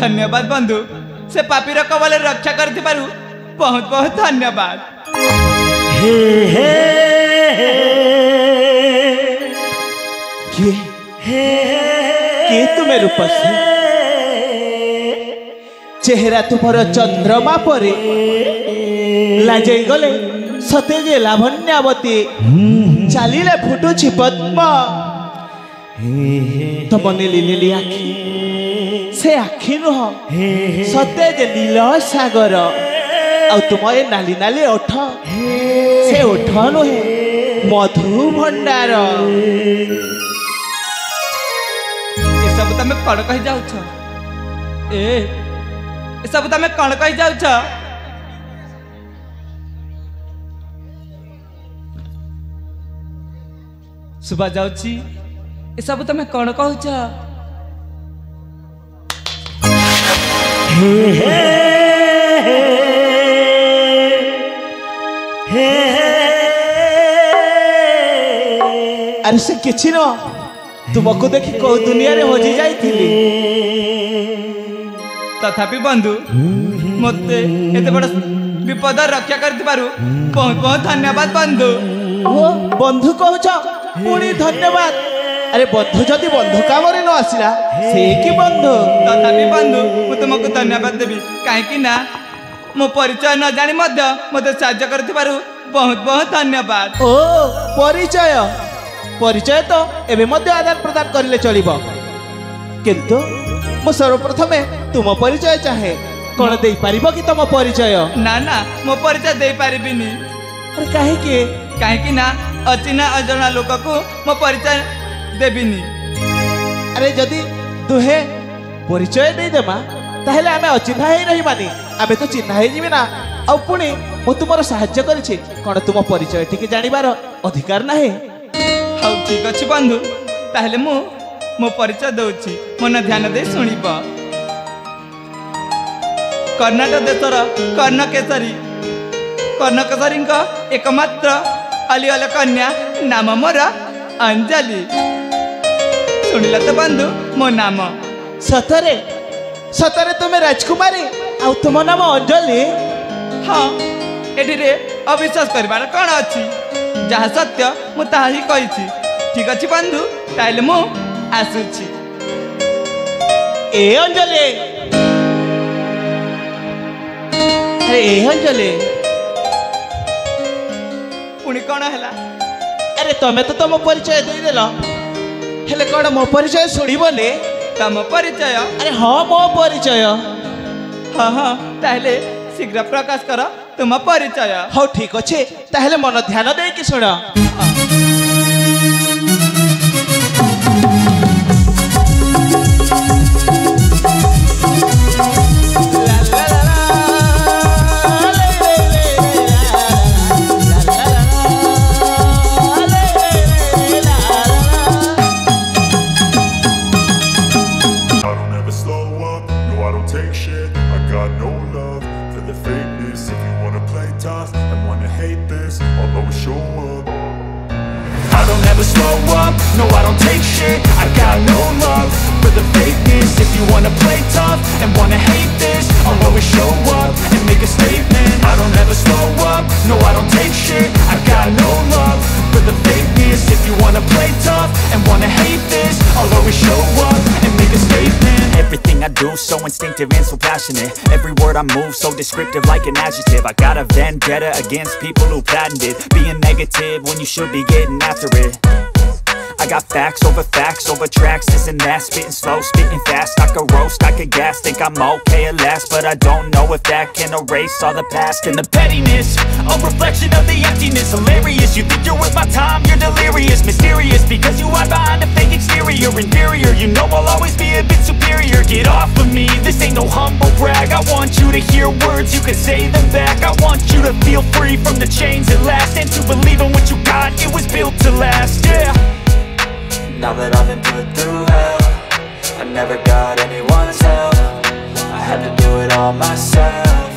धन्यवाद बंधु से पापीर कबल रक्षा करथि पारु बहुत बहुत धन्यवाद। के तुम्हें रूपसी चेहरा तुम्हार चंद्रमा परे लाजई गले सते जे लावण्यावती चालिले फुटुछि पद्म तम नीली नीली आखि से आखि नुह सते जे नील सागर आ तुम ए नाली नाली ओठ से ओठ नुहे मधु भंडार ये सब तमे कण कहि जाउछ ए सब तमे कण कहि जाउछ सुबह जाउची ए सब तमे कण कहउछ अरे से किछि न तुमको देखि को दुनिया रे होजी जाइथिली तथापि बंधु मते एते बड़ विपद रक्षा करथि पारु बहुत बहुत धन्यवाद बंधु। ओ बंधु कहउछ पुणी धन्यवाद। अरे बंधु जदि बंधु काम रे न आसिला से कि बंधु तथापि बंधु मु तुमको धन्यवाद देबी काहे कि ना मो परिचय न जानि मध्य मते साहाय्य करथि पारु बहुत बहुत धन्यवाद। ओ परिचय परिचय तो एबे मध्य आदान प्रदान करले चलिबो किंतु मो सर्वप्रथमे तुम परिचय चाहे कोन देई पारिबो कि तुम परिचय ना ना मो परिचय देई पारिबिनी। अरे काहे कि ना अचिना अजना लोक को मो परिचय देबिनी। अरे जदि तुहे परिचय नहीं देमा ताहले आमे अचिन्हा ही रही मानी आमे तो चिन्हा ही जिबे ना आ पुणी मो तुमरो सहाय्य करिछि कोन तुम परिचय ठीक जानिबार अधिकार नाही। हाउ ठीक अछि बंधु ताहले मो परिचय दउछि मन ध्यान दे सुनिब। कर्नाटक देशर कर्णकेशरी एकमात्र अलिअल कन्या नाम मोर अंजलि सुनिला तो बंधु मो नाम सतरे सतरे तुम्हें राजकुमारी आ तुम नाम अंजलि। हाँ एठी रे अविश्वास करबार कौन अछि जहाँ सत्य मु ताहा ही कहिछि। ठीक अछि बंधु ताइले मु आसुछि। ए अंजलि अरे ए अंजलि पुणी कौन हैला। अरे तमे तो तुम परिचय दे देलो हेले कौन मो परिचय सुनिबने तम परिचय। अरे हाँ मो परिचय हाँ हाँ ताहले शीघ्र प्रकाश कर तुम परिचय। हाँ ठीक अच्छे ताहले मन ध्यान दे कि सुन। No, I don't take shit. I got no love for the fakeness. If you wanna play tough and wanna hate this, I'll always show up and make a statement. I don't ever slow up. No, I don't take shit. I got no love for the fakeness. If you wanna play tough and wanna hate this, I'll always show up and make a statement. Everything I do so instinctive and so passionate. Every word I move so descriptive like an adjective. I got a vendetta against people who patented being negative when you should be getting after it. I got facts over tracks, this and that. Spitting slow, spitting fast. I could roast, I could gas. Think I'm okay at last, but I don't know if that can erase all the past. And the pettiness, a reflection of the emptiness. Hilarious, you think you're worth my time, you're delirious. Mysterious, because you hide behind a fake exterior. Inferior, you know I'll always be a bit superior. Get off of me, this ain't no humble brag. I want you to hear words, you can say them back. I want you to feel free from the chains that last, and to believe in what you got, it was built to last, yeah. Now that I've been put through hell, I never got anyone's help. I had to do it all myself.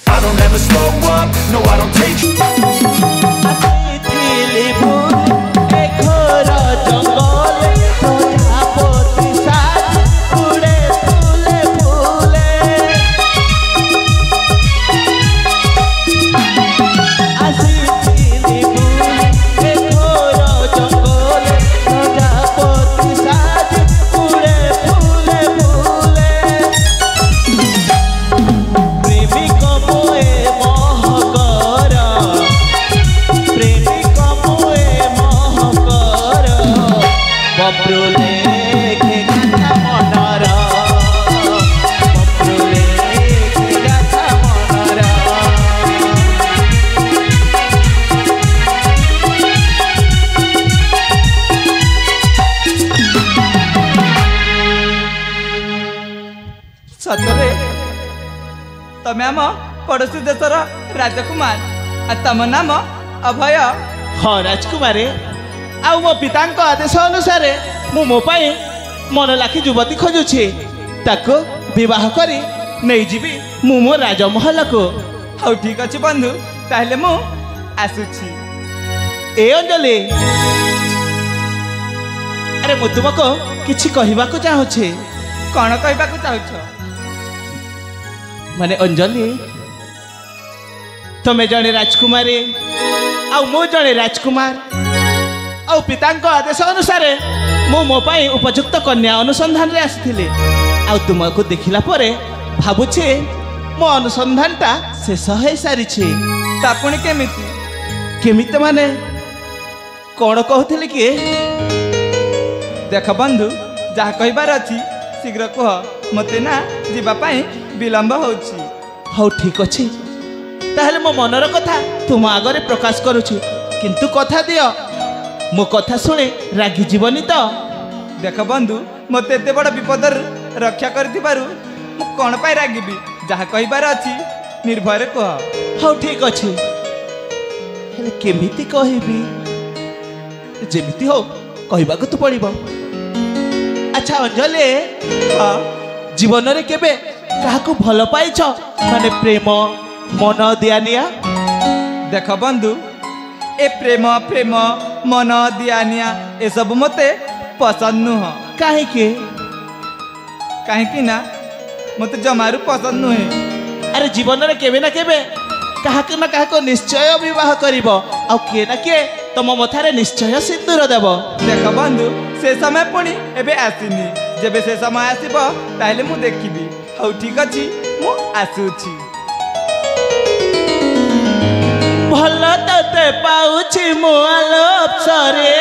I don't ever slow up, no I don't take बब्रू लेखे गाथा मनर बब्रू लेखे गाथा मनर सतरे तमे आम पड़ोसी देशर राजकुमार आ तम नाम अभय। हाँ राजकुमारी आउ मो पितांक आदेश अनुसार मु मो पाई मन लाखी युवती खोजुछि ताको विवाह करी नहीं जीवी मु मो राजमहल को। हौ ठीक अछि बंधु ताहले मु आसुछि। ए अंजलि अरे मु तुमको किछि कहिबाको चाहुछि। कौन कहबाकू चाहुछ? माने अंजलि तमे जने राजकुमारी आउ मु जने राजकुमार आउ पितांक आदेश अनुसार मु मो पाई उपयुक्त कन्या अनुसंधान रे आसिथिले आउ तुमको देखिला परे भाबुछि मो अनुसंधानटा शेष होई सारिछि। तापुणी केमिति केमिति माने कोन कहथिले कि देख बंधु जहा कहबार अछि शीघ्र कह मते ना जीवा पाई विलंब होछि। हौ ठीक अछि ताहले मो मनर कथा तुम आगरे प्रकाश करुछि किंतु कथा दियो मो कथा सुने रागी जीवनी तो। देख बंधु मते एते बड़ विपदर रक्षा करथिबारु मु कोन पाई रागिबी जहा कहबार अछि निर्भय कह। हौ ठीक अछि हेले केमिति कहिबी जेमिति हो कहबाको तो पड़िबो। अच्छा अंजलि हाँ जीवन रे केबे काहाकू भल पाइछ माने प्रेम मन दियानिया? देख बंधु ए प्रेम प्रेम मन दियानिया ए सब मते पसंद नुह। काहे के? काहे ना मते जमारू पसंद नुहे। अरे जीवन रे केबे ना केबे काहाके ना काहाको निश्चय विवाह करिवो आ के ना के तम मथारे निश्चय सिंदूर देव। देख बंधु से समय पुणी एबे आसीनी जेबे से समय आसीबो ताहले मु देखिबी। हौ ठीक अछि मु आसुछि। भल तते पाउछि मो आलोप सरे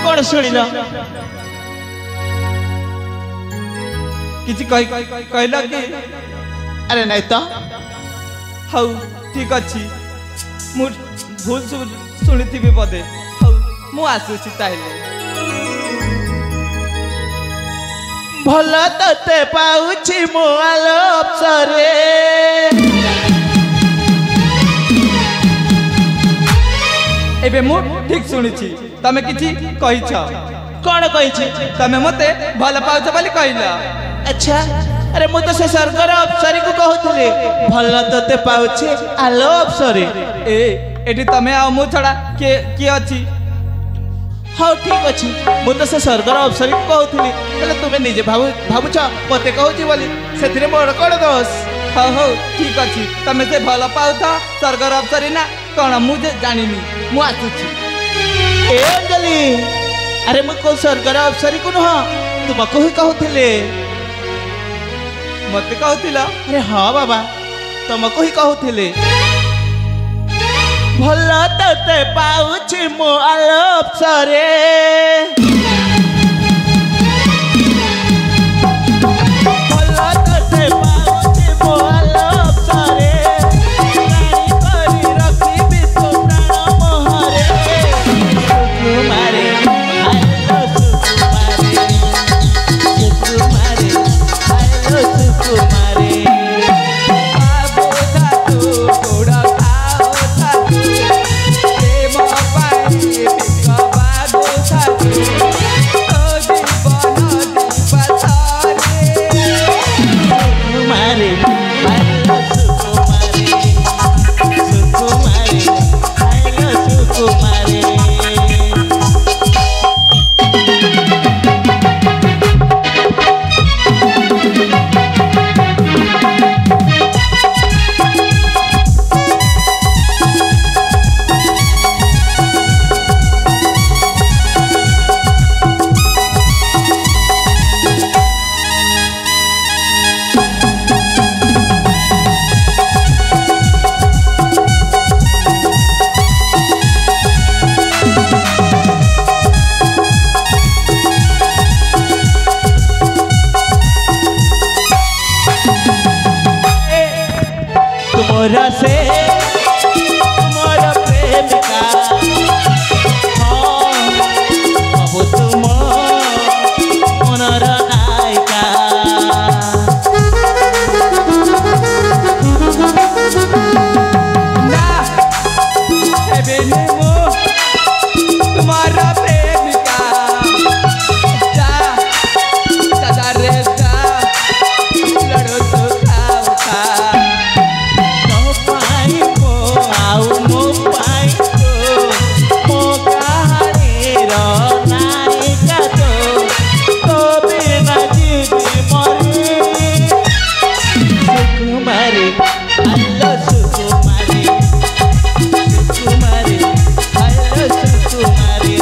कौन शुणिल किछि कहला कि अरे नहीं तो हौ ठीक अछि मु भूल सुनिथिबी बदे। हौ मु आसुछि ताहले। भल तते पाउछि मो आलोप सरे एबे मु ठीक सुनिछि तमे किछि कहिछ। कौन कहिछि? तमे मते भल पाउछ बोली कहला। अच्छा अरे मु तो से स्वर्गर अप्सरी को कहूली भल तते पाउछि आलो अप्सरी। ए एठी तमे आ मु छड़ा के अछि? हाँ ठीक अच्छी मु तो से स्वर्गर अप्सरी को कहूली हेले तुमे निजे भाबुछ मते कहूछि बोली सेथिरे मोर कोन दोष? हौ हौ ठीक अछि तमे से भल पाउथ स्वर्गर अप्सरी ना कोन मु जे जानिनी मु आसुछि। ए अंजलि अरे मु को स्वर्गर अप्सरी को नुह तुमको ही कहूथिले। मते कहूतिला? अरे हाँ बाबा तुमको ही कहूथिले। भल तते पाउछि मो आलोप सरे भल तते पाउछि मो आलोप सरे रानी करी रखिबि तो प्राण मोहरे सुकुमारे आलो सुकुमारे आलो सुकुमारे प्रेम पाई बिकवा दो साथी मोर से मोर प्रेमिका हाँ बाबू तुम मनर नायिका ना हेबेनी मु तुम्हारा प्रेमिका जा सदा रे जा लड़ो तो खाओ खा तो पाई मो आउ मो पाई तो मो कहानीर नायिका तो बिना जीवी मरी सुकुमारी आलो सुकुमारी सुकुमारी आलो सुकुमारी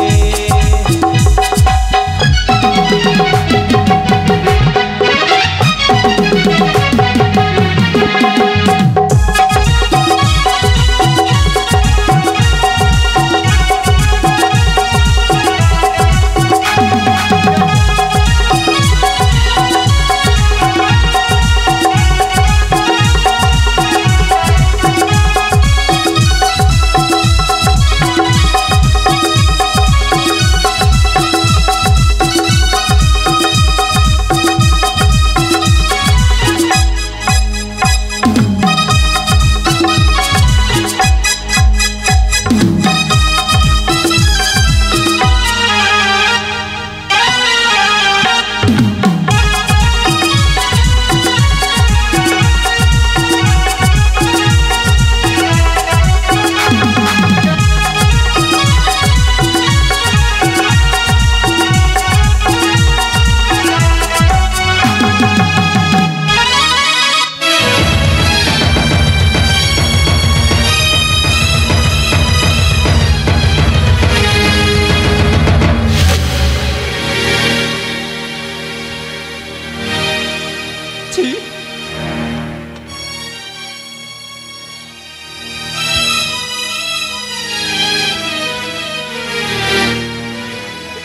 छी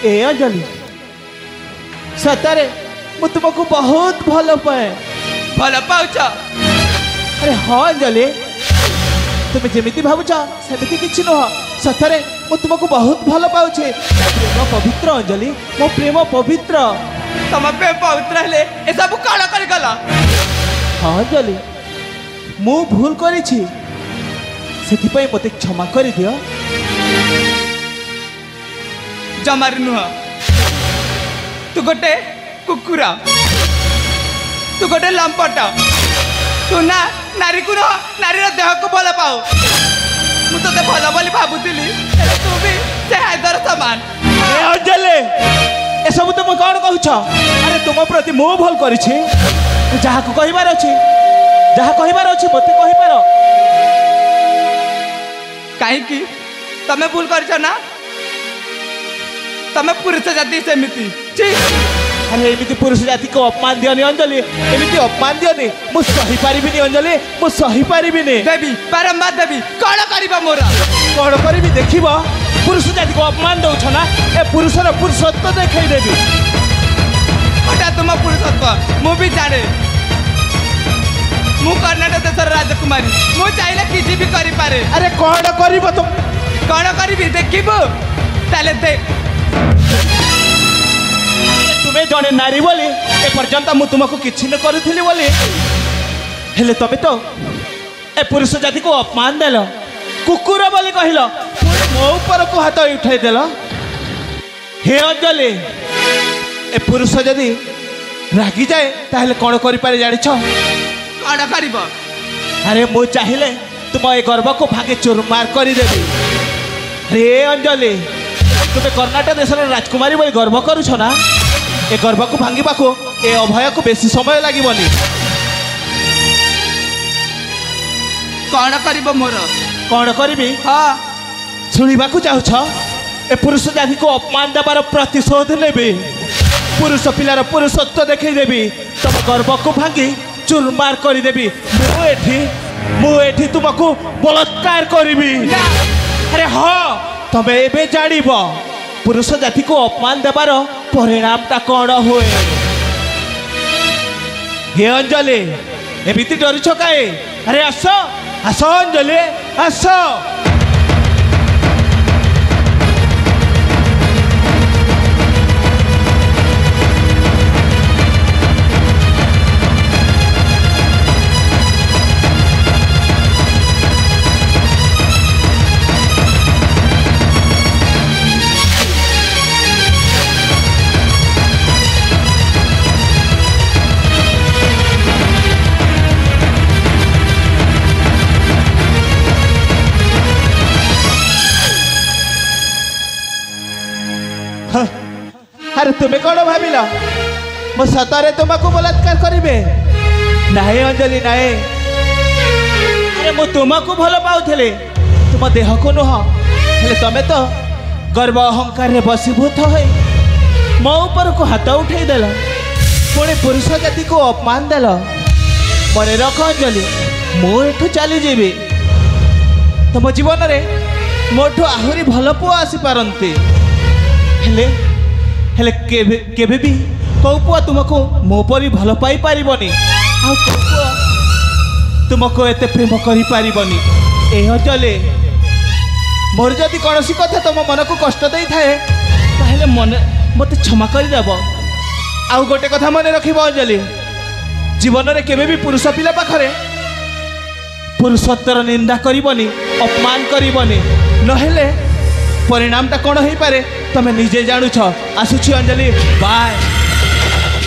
ए अंजलि सତରେ ମୁଁ ତୁମକୁ ବହୁତ ଭଲ ପାଏ ଭଲ ପାଉଛ ଆରେ ହଁ ଅଞ୍ଜଲି ତୁମେ ଯେମିତି ଭାବୁଛ ସେମିତି କିଛି ନୁହଁ ସତରେ ମୁଁ ତୁମକୁ ବହୁତ ଭଲ ପାଉଛି ପ୍ରେମ ପବିତ୍ର ଅଞ୍ଜଲି ମୋ ପ୍ରେମ ପବିତ୍ର ତମ ପ୍ରେମ ପବିତ୍ର ହେଲେ ଏସବୁ କଣ କରିଗଲ ହଁ ଅଞ୍ଜଲି ମୁଁ ଭୁଲ କରିଛି ସେଥିପାଇଁ ମୋତେ କ୍ଷମା କରିଦିଅ ଜମାରୁ ନୁହଁ ତୁ ଗୋଟେ କୁକୁର ତୁ ଗୋଟେ ଲମ୍ପଟ ତୁ ନା ନାରୀକୁ ନୁହଁ ନାରୀର ଦେହକୁ ଭଲ ପାଉ ମୁଁ ତୋତେ ଭଲ ବୋଲି ଭାବୁଥିଲି ହେଲେ ତୁ ବି ସେ ହାଇଦର ସମାନ ଏ ଅଞ୍ଜଲି ଏସବୁ ତୁମେ କ'ଣ କହୁଛ ଆରେ ତୁମ ପ୍ରତି ମୁଁ ଭୁଲ କରିଛି ଯାହାକୁ କହିବାର ଅଛି ଯାହା କହିବାର ଅଛି ମୋତେ କହିପାର କାହିଁକି ତମେ ଭୁଲ କରିଛ ନା ତମେ ପୁରୁଷ ଜାତି ସେମିତି ଛି ଆରେ ଏମିତି ପୁରୁଷ ଜାତିକୁ ଅପମାନ ଦିଅନି ଅଞ୍ଜଲି ଏମିତି ଅପମାନ ଦିଅନି ମୁଁ ସହିପାରିବିନି ଅଞ୍ଜଲି ମୁଁ ସହିପାରିବିନି ଦେବି ବାରମ୍ବାର ଦେବି କଣ କରିବ ମୋର କ'ଣ କରିବି ଦେଖିବ ପୁରୁଷ ଜାତିକୁ ଅପମାନ ଦେଉଛ ନା ଏ ପୁରୁଷର ପୁରୁଷତ୍ୱ ଦେଖେଇଦେବି ହଠାତ୍ ତୁମ ପୁରୁଷତ୍ୱ ମୁଁ ବି ଜାଣେ ମୁଁ କର୍ଣ୍ଣାଟକ ଦେଶର ରାଜକୁମାରୀ ମୁଁ ଚାହିଁଲେ କିଛି ବି କରିପାରେ ଆରେ କ'ଣ କରିବ ତ କଣ କରିବି ଦେଖିବୁ ତାହେଲେ ଦେଖ ତୁମେ ଜଣେ ନାରୀ ବୋଲି ଏପର୍ଯ୍ୟନ୍ତ ମୁଁ ତୁମକୁ କିଛି ନ କରୁଥିଲି ବୋଲି ହେଲେ ତମେ ତ ଏ ପୁରୁଷ ଜାତିକୁ ଅପମାନ ଦେଲ କୁକୁର ବୋଲି କହିଲ ପୁଣି ମୋ ଉପରକୁ ହାତ ଉଠାଇଦେଲ ହେ ଅଞ୍ଜଲି ଏ ପୁରୁଷ ଯଦି ରାଗିଯାଏ ତାହେଲେ କ'ଣ କରିପାରେ ଜାଣିଛ କଣ କରିବ ଆରେ ମୁଁ ଚାହିଁଲେ ତୁମ ଏ ଗର୍ବକୁ ଭାଙ୍ଗି ଚୁରମାର କରିଦେବି ରେ ଅଞ୍ଜଲି ତୁମେ କର୍ଣ୍ଣାଟକ ଦେଶର ରାଜକୁମାରୀ ବୋଲି ଗର୍ବ କରୁଛ ନା ଏ ଗର୍ବକୁ ଭାଙ୍ଗିବାକୁ ଏ ଅଭୟକୁ ବେଶୀ ସମୟ ଲାଗିବନି କଣ କରିବ ମୋର କ'ଣ କରିବି ହଁ ଶୁଣିବାକୁ ଚାହୁଁଛ ଏ ପୁରୁଷ ଜାତିକୁ ଅପମାନ ଦେବାର ପ୍ରତିଶୋଧ ନେବି ପୁରୁଷ ପିଲାର ପୁରୁଷତ୍ୱ ଦେଖେଇଦେବି ତମ ଗର୍ବକୁ ଭାଙ୍ଗି ଚୁରମାର କରିଦେବି ମୁଁ ଏଠି ତୁମକୁ ବଳାତ୍କାର କରିବି ନା ଆରେ ହଁ ତମେ ଏବେ ଜାଣିବ ପୁରୁଷ ଜାତିକୁ ଅପମାନ ଦେବାର ପରିଣାମଟା କ'ଣ ହୁଏ ହେ ଅଞ୍ଜଲି ଏମିତି ଡରୁଛ କାଏ ଆରେ ଆସ ଆସ ଅଞ୍ଜଳି ଆସ। अरे तुम्हें कौन भाविल मो सतरे तुमको बलात्कार करिबे? नाहे अंजलि नाहे। अरे मु तुमको भल पाउथले तुम देह को नुह हेले तमे तो गर्व अहंकार रे बसीभूत होई मो ऊपर को हाथ उठे देल पुणी पुरुष जाति को अपमान देल। मन रख अंजलि मु एठू चली जीवी तुम जीवन रे मोठू आहुरी भल पुआ आसी पारंती हेले हेले केबे भी कौ पुआ तुमको मो परी भल पाई पारिबनी आ कौ पुआ तुमको एते प्रेम करि पारिबनी। एह चले मोर जदि कौनसी कथा तुम मन को कष्ट दे थाए ताहेले मन मते क्षमा कर देब। आउ गोटे कथा मन रखिब अंजलि जीवन रे केबे भी पुरुष पिला पाखरे पुरुषत्वर निंदा करिबनी अपमान करिबनी नहेले परिणामटा कौन हो पारे तमें निजे जानुछ। आसुची अंजलि बाय।